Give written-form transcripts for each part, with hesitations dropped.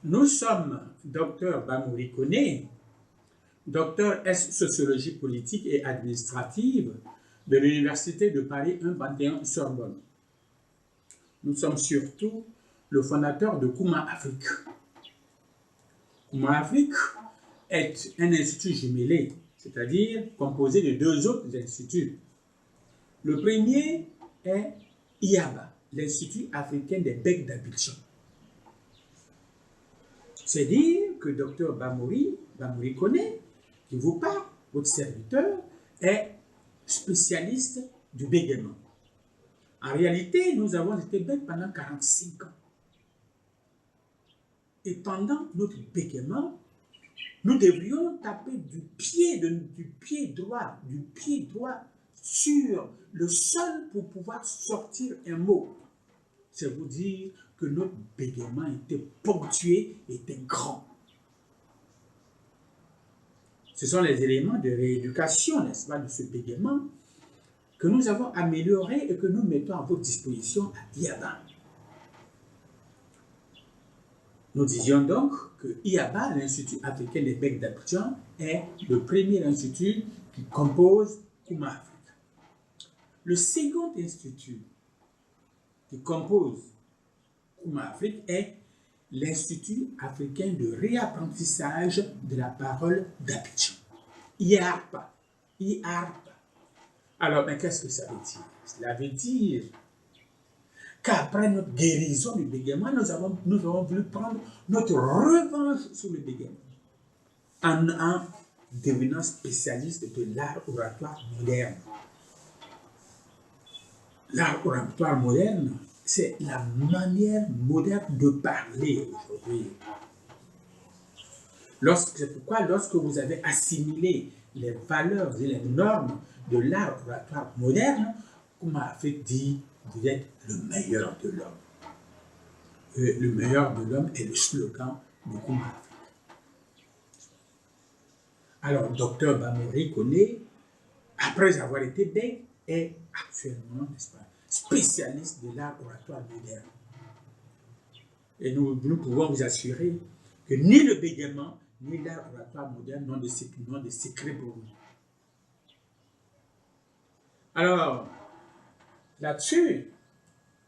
Nous sommes Dr Bamouri Koné, docteur S sociologie politique et administrative de l'Université de Paris 1 Panthéon Sorbonne. Nous sommes surtout le fondateur de Kouma Afrique. Kouma Afrique est un institut jumelé, c'est-à-dire composé de deux autres instituts. Le premier est IABA, l'Institut africain des becs d'Abidjan. C'est dire que Dr Bamouri Koné, qui vous parle, votre serviteur, est spécialiste du bégaiement. En réalité, nous avons été becs pendant 45 ans. Et pendant notre bégaiement, nous devrions taper du pied droit sur le sol pour pouvoir sortir un mot. C'est vous dire que notre bégaiement était ponctué, était grand. Ce sont les éléments de rééducation, n'est-ce pas, de ce bégaiement que nous avons amélioré et que nous mettons à votre disposition à IABA. Nous disions donc que IABA, l'Institut africain des becs d'Abidjan, est le premier institut qui compose Kouma Afrique. Le second institut qui compose Kouma Afrique est l'Institut africain de réapprentissage de la parole d'Abidjan. IARPA. Alors, mais qu'est-ce que ça veut dire? Cela veut dire qu'après notre guérison du bégaiement, nous avons voulu prendre notre revanche sur le bégaiement en devenant spécialiste de l'art oratoire moderne. L'art oratoire moderne, c'est la manière moderne de parler aujourd'hui. C'est pourquoi lorsque vous avez assimilé les valeurs et les normes de l'art oratoire moderne, Kouma Afrique dit vous êtes le meilleur de l'homme. Le meilleur de l'homme est le slogan de Kouma Afrique. Alors, Dr Bamouri Koné, après avoir été bec, est actuellement, n'est-ce pas, spécialiste de l'art oratoire moderne. Et nous pouvons vous assurer que ni le bégaiement, ni l'art oratoire moderne n'ont de secret pour nous. Alors, là-dessus,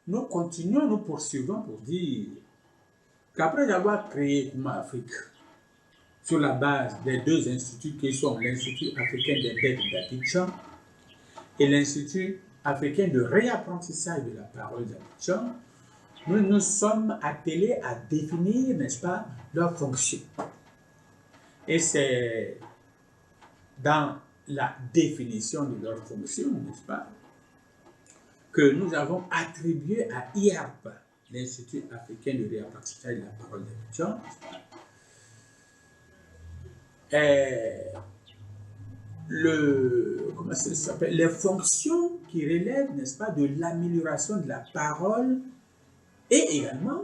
nous continuons, nous poursuivons pour dire qu'après avoir créé Kouma Afrique, sur la base des deux instituts qui sont l'Institut africain des becs d'Abidjan et l'Institut africain de réapprentissage de la parole d'Abidjan, nous nous sommes attelés à définir, n'est-ce pas, leurs fonctions. Et c'est dans la définition de leurs fonctions, n'est-ce pas, que nous avons attribué à IARPA, l'Institut africain de réapprentissage de la parole d'Abidjan, les fonctions qui relèvent, n'est-ce pas, de l'amélioration de la parole et également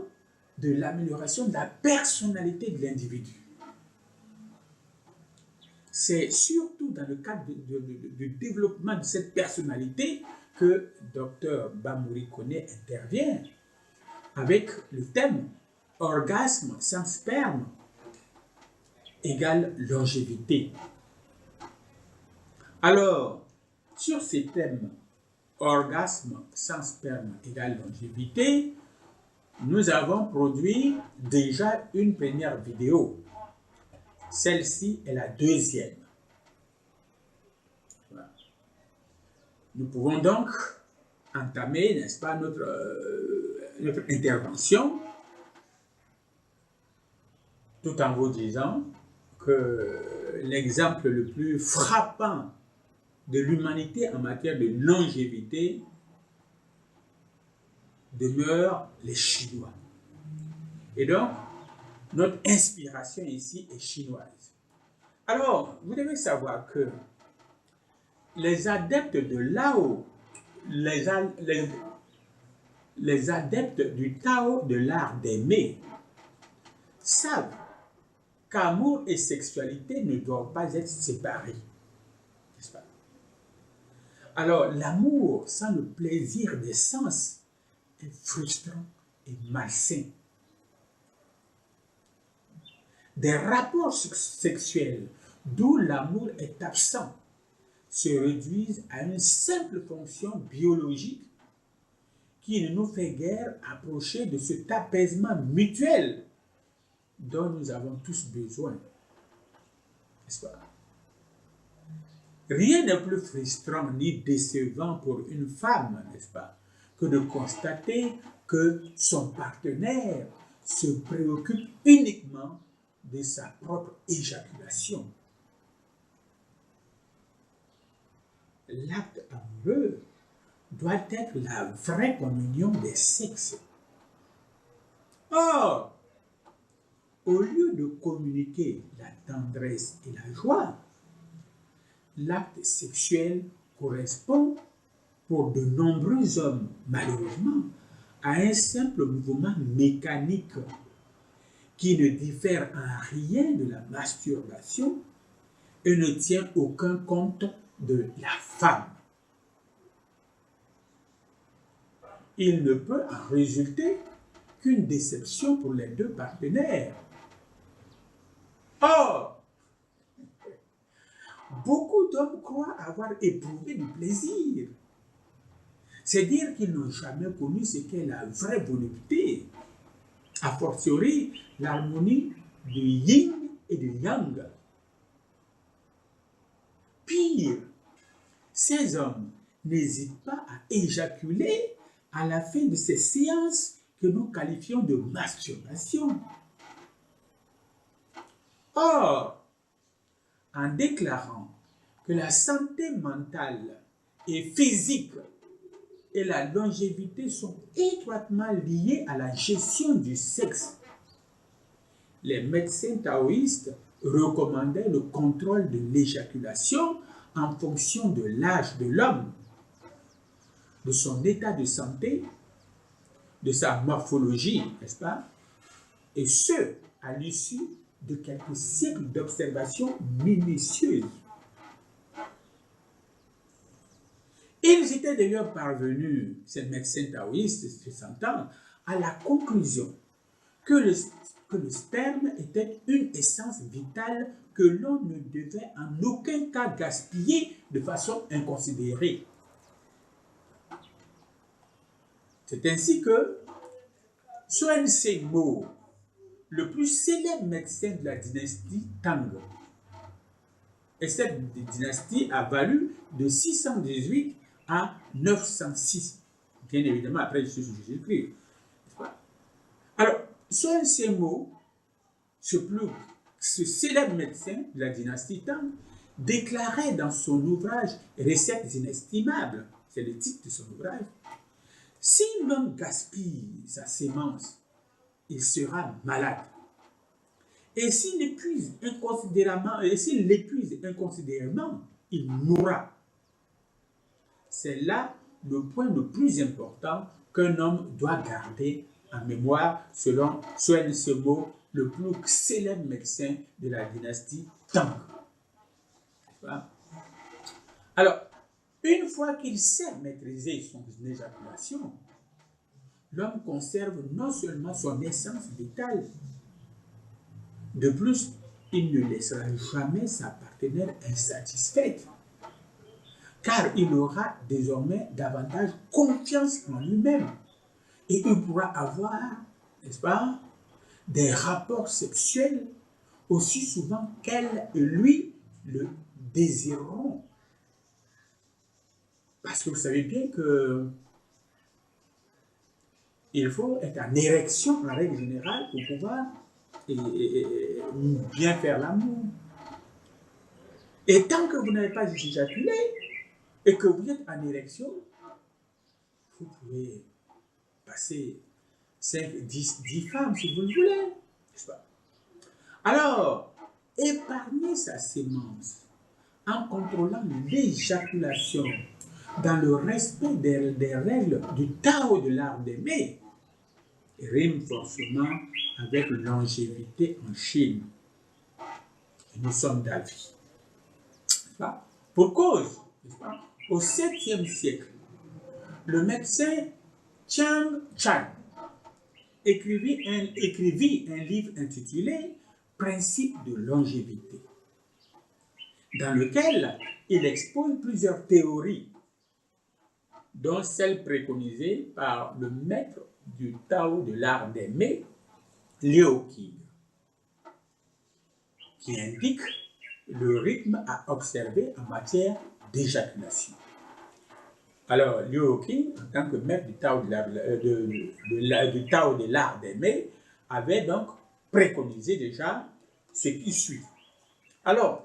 de l'amélioration de la personnalité de l'individu. C'est surtout dans le cadre du développement de cette personnalité que Dr Bamouri Koné intervient avec le thème « Orgasme sans sperme égale longévité ». Alors, sur ces thèmes « Orgasme sans sperme égale longévité », nous avons produit déjà une première vidéo. Celle-ci est la deuxième. Voilà. Nous pouvons donc entamer, n'est-ce pas, notre intervention, tout en vous disant que l'exemple le plus frappant de l'humanité en matière de longévité demeure les Chinois. Et donc, notre inspiration ici est chinoise. Alors, vous devez savoir que les adeptes de Lao, les adeptes du Tao de l'art d'aimer, savent qu'amour et sexualité ne doivent pas être séparés. N'est-ce pas? Alors, l'amour sans le plaisir des sens est frustrant et malsain. des rapports sexuels d'où l'amour est absent se réduisent à une simple fonction biologique qui ne nous fait guère approcher de cet apaisement mutuel dont nous avons tous besoin. N'est-ce pas? Rien n'est plus frustrant ni décevant pour une femme, n'est-ce pas, que de constater que son partenaire se préoccupe uniquement de sa propre éjaculation. L'acte amoureux doit être la vraie communion des sexes. Or, au lieu de communiquer la tendresse et la joie, l'acte sexuel correspond pour de nombreux hommes, malheureusement, à un simple mouvement mécanique qui ne diffère en rien de la masturbation et ne tient aucun compte de la femme. Il ne peut en résulter qu'une déception pour les deux partenaires. Or, beaucoup d'hommes croient avoir éprouvé du plaisir. C'est dire qu'ils n'ont jamais connu ce qu'est la vraie volupté, a fortiori l'harmonie du yin et du yang. Pire, ces hommes n'hésitent pas à éjaculer à la fin de ces séances que nous qualifions de masturbation. Or, en déclarant que la santé mentale et physique et la longévité sont étroitement liées à la gestion du sexe, les médecins taoïstes recommandaient le contrôle de l'éjaculation en fonction de l'âge de l'homme, de son état de santé, de sa morphologie, n'est-ce pas? Et ce, à l'issue de quelques siècles d'observation minutieuse. Ils étaient d'ailleurs parvenus, ces médecins taoïstes, se sentant, à la conclusion que le sperme était une essence vitale que l'on ne devait en aucun cas gaspiller de façon inconsidérée. C'est ainsi que Xuan Zhengmo, le plus célèbre médecin de la dynastie Tang, et cette dynastie a valu de 618 à 906, bien évidemment après Jésus-Christ. Alors, Xuan Zhengmo, ce célèbre médecin de la dynastie Tang, déclarait dans son ouvrage « Recettes inestimables », c'est le titre de son ouvrage, « Si l'homme gaspille sa sémence, il sera malade. Et s'il l'épuise inconsidérément, il mourra. » C'est là le point le plus important qu'un homme doit garder en mémoire, selon Xuan Zhengmo, le plus célèbre médecin de la dynastie Tang. Alors, une fois qu'il sait maîtriser son éjaculation, l'homme conserve non seulement son essence vitale, de plus, il ne laissera jamais sa partenaire insatisfaite, car il aura désormais davantage confiance en lui-même et il pourra avoir, n'est-ce pas, des rapports sexuels aussi souvent qu'elle et lui le désireront. Parce que vous savez bien que il faut être en érection en règle générale pour pouvoir bien faire l'amour. Et tant que vous n'avez pas éjaculé et que vous êtes en érection, vous pouvez passer 5, 10 femmes si vous le voulez, n'est-ce pas? Alors, épargner sa sémence en contrôlant l'éjaculation dans le respect des règles du Tao de l'art d'aimer rime forcément avec longévité en Chine. Et nous sommes d'avis. Pour cause, au 7e siècle, le médecin Chiang Chai écrivit un livre intitulé principe de longévité, dans lequel il expose plusieurs théories, dont celle préconisée par le maître du Tao de l'art d'aimer, Liu Qing, qui indique le rythme à observer en matière d'éjaculation. Alors, Liu Qing, en tant que maître du Tao de l'art d'aimer, avait donc préconisé déjà ce qui suit. Alors,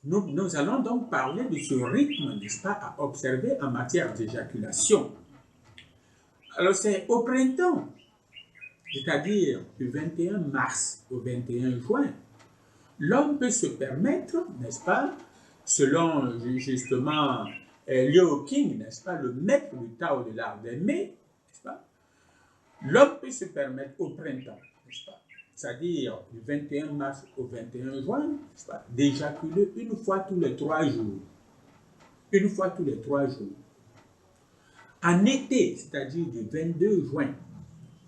nous allons donc parler de ce rythme, n'est-ce pas, à observer en matière d'éjaculation. Alors, c'est au printemps, c'est-à-dire du 21 mars au 21 juin, l'homme peut se permettre, n'est-ce pas, selon justement Liu Qing, n'est-ce pas, le maître du Tao de l'art d'aimer, n'est-ce pas, l'homme peut se permettre au printemps, n'est-ce pas, c'est-à-dire du 21 mars au 21 juin, n'est-ce pas, d'éjaculer une fois tous les 3 jours. Une fois tous les 3 jours. En été, c'est-à-dire du 22 juin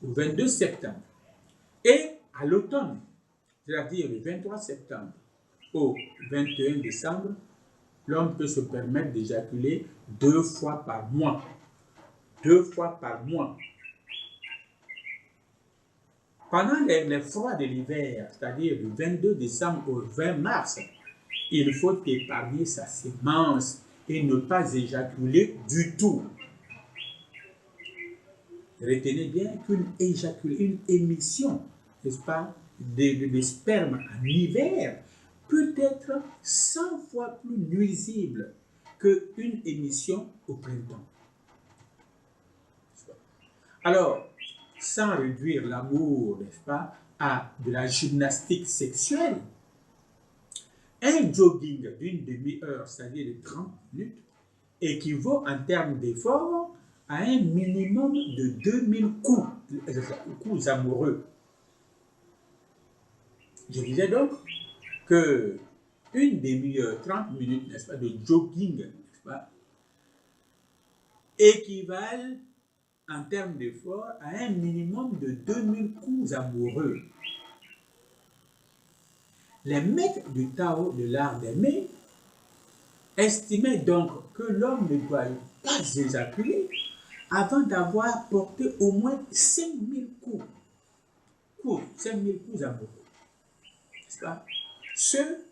au 22 septembre, et à l'automne, c'est-à-dire du 23 septembre au 21 décembre, l'homme peut se permettre d'éjaculer 2 fois par mois. 2 fois par mois. Pendant les froids de l'hiver, c'est-à-dire du 22 décembre au 20 mars, il faut épargner sa sémence et ne pas éjaculer du tout. Retenez bien une émission, n'est-ce pas, de sperme en hiver peut être 100 fois plus nuisible qu'une émission au printemps. Alors, sans réduire l'amour, n'est-ce pas, à de la gymnastique sexuelle, un jogging d'une demi-heure, c'est-à-dire de 30 minutes, équivaut en termes d'effort à un minimum de 2000 coups amoureux. Je disais donc que une demi-heure, 30 minutes, n'est-ce pas, de jogging, n'est-ce pas, équivalent en termes d'effort à un minimum de 2000 coups amoureux. Les maîtres du Tao de l'art d'aimer estimaient donc que l'homme ne doit pas éjaculer avant d'avoir porté au moins 5000 coups. 5000 coups amoureux. N'est-ce pas? Ceux,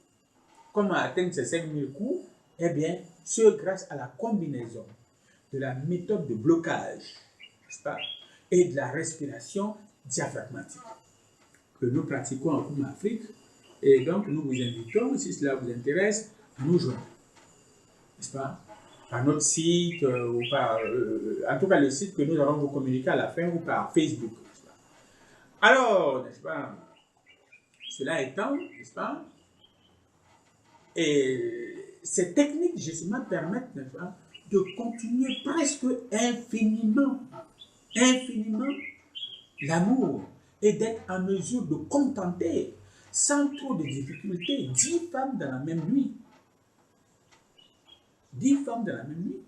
comment atteindre ces 5000 coups? Eh bien, ceux grâce à la combinaison de la méthode de blocage, n'est-ce pas, et de la respiration diaphragmatique que nous pratiquons en Koum Afrique. Et donc, nous vous invitons, si cela vous intéresse, à nous joindre, n'est-ce pas, par notre site, ou par, en tout cas, le site que nous allons vous communiquer à la fin, ou par Facebook, n'est-ce pas. Alors, n'est-ce pas, cela étant, n'est-ce pas, et ces techniques, justement, permettent, n'est-ce pas, de continuer presque infiniment l'amour et d'être en mesure de contenter sans trop de difficultés 10 femmes dans la même nuit. 10 femmes dans la même nuit.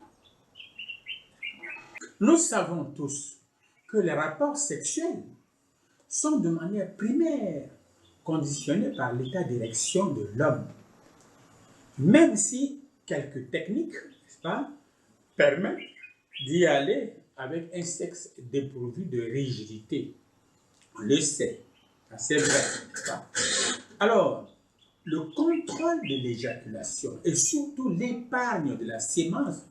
Nous savons tous que les rapports sexuels sont de manière primaire conditionnés par l'état d'érection de l'homme. Même si quelques techniques, n'est-ce pas, permettent d'y aller avec un sexe dépourvu de rigidité. On le sait, c'est vrai, n'est-ce pas? Alors, le contrôle de l'éjaculation et surtout l'épargne de la sémence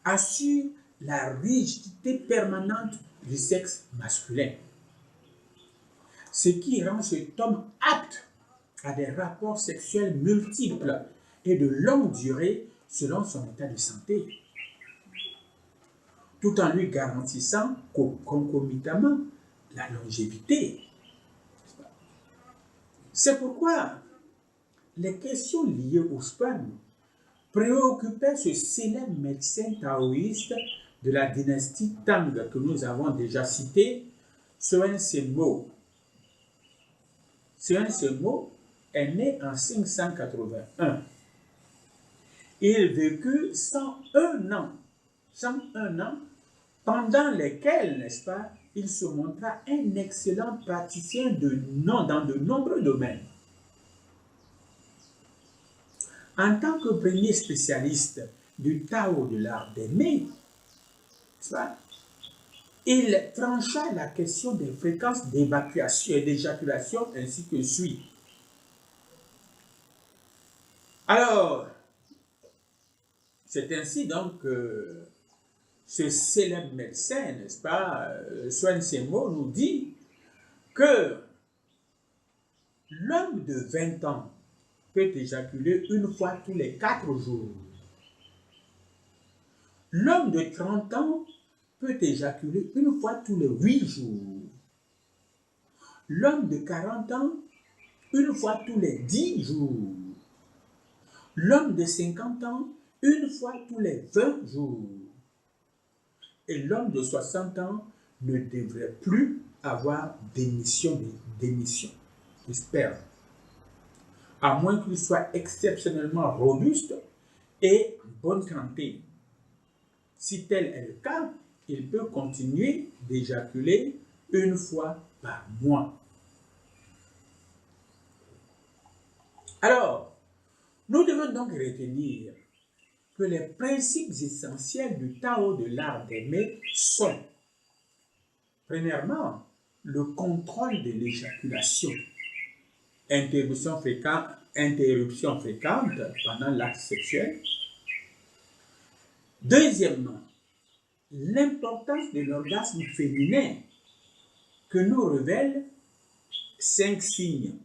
assure la rigidité permanente du sexe masculin. Ce qui rend cet homme apte à des rapports sexuels multiples et de longue durée selon son état de santé, tout en lui garantissant concomitamment la longévité. C'est pourquoi les questions liées au sperme préoccupaient ce célèbre médecin taoïste de la dynastie Tang que nous avons déjà cité, Sun Senmo. Sun Senmo est né en 581. Il vécut 101 ans pendant lesquels, n'est-ce pas, il se montra un excellent praticien dans de nombreux domaines. En tant que premier spécialiste du Tao de l'art d'aimer, il trancha la question des fréquences d'évacuation et d'éjaculation ainsi que suit. Alors, c'est ainsi donc que ce célèbre médecin, n'est-ce pas, Xuan Zemo nous dit que l'homme de 20 ans peut éjaculer une fois tous les 4 jours. L'homme de 30 ans peut éjaculer une fois tous les 8 jours. L'homme de 40 ans, une fois tous les 10 jours. L'homme de 50 ans, une fois tous les 20 jours. Et l'homme de 60 ans ne devrait plus avoir d'émission, j'espère. À moins qu'il soit exceptionnellement robuste et bonne santé. Si tel est le cas, il peut continuer d'éjaculer une fois par mois. Alors, nous devons donc retenir que les principes essentiels du Tao de l'art d'aimer sont, premièrement, le contrôle de l'éjaculation, interruption fréquente pendant l'acte sexuel. Deuxièmement, l'importance de l'orgasme féminin que nous révèlent 5 signes.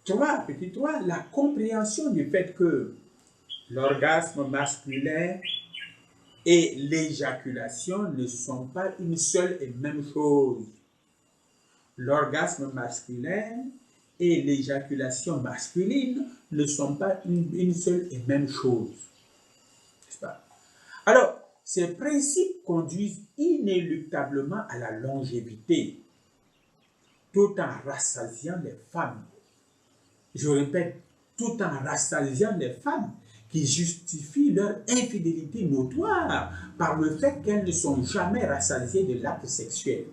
3, la compréhension du fait que l'orgasme masculin et l'éjaculation ne sont pas une seule et même chose. L'orgasme masculin et l'éjaculation masculine ne sont pas une seule et même chose. N'est-ce pas? Alors, ces principes conduisent inéluctablement à la longévité, tout en rassasiant les femmes. Je répète, tout en rassasiant les femmes qui justifient leur infidélité notoire par le fait qu'elles ne sont jamais rassasiées de l'acte sexuel.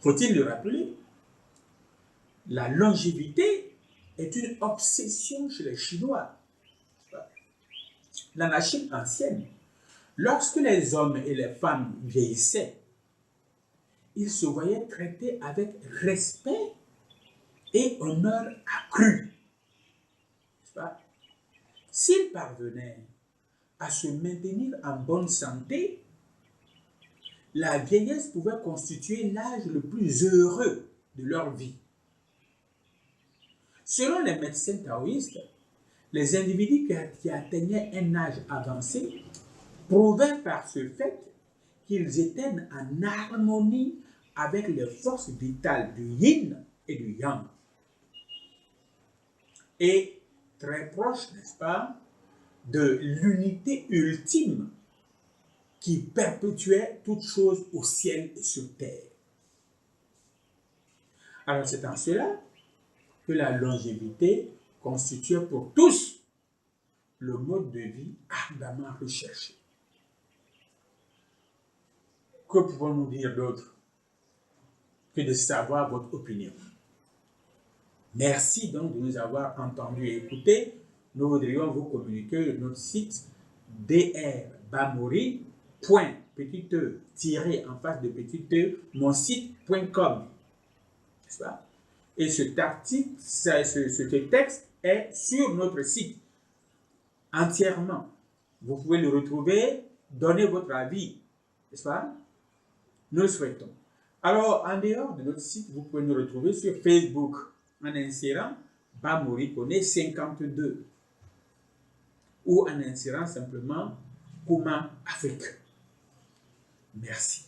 Faut-il le rappeler? La longévité est une obsession chez les Chinois. Dans la Chine ancienne, lorsque les hommes et les femmes vieillissaient, ils se voyaient traités avec respect et honneur accru. S'ils parvenaient à se maintenir en bonne santé, la vieillesse pouvait constituer l'âge le plus heureux de leur vie. Selon les médecins taoïstes, les individus qui atteignaient un âge avancé prouvaient par ce fait qu'ils étaient en harmonie avec les forces vitales du yin et du yang. Et très proche, n'est-ce pas, de l'unité ultime qui perpétuait toutes choses au ciel et sur terre. Alors c'est en cela que la longévité constitue pour tous le mode de vie ardemment recherché. Que pouvons-nous dire d'autre que de savoir votre opinion? Merci donc de nous avoir entendus et écoutés. Nous voudrions vous communiquer notre site dr.bamori.en face de monsite.com. N'est-ce pas? Et cet article, ce texte est sur notre site entièrement. Vous pouvez le retrouver, donner votre avis, n'est-ce pas? Nous le souhaitons. Alors, en dehors de notre site, vous pouvez nous retrouver sur Facebook en insérant Bamori Koné 52 ou en insérant simplement Kouma Afrique. Merci.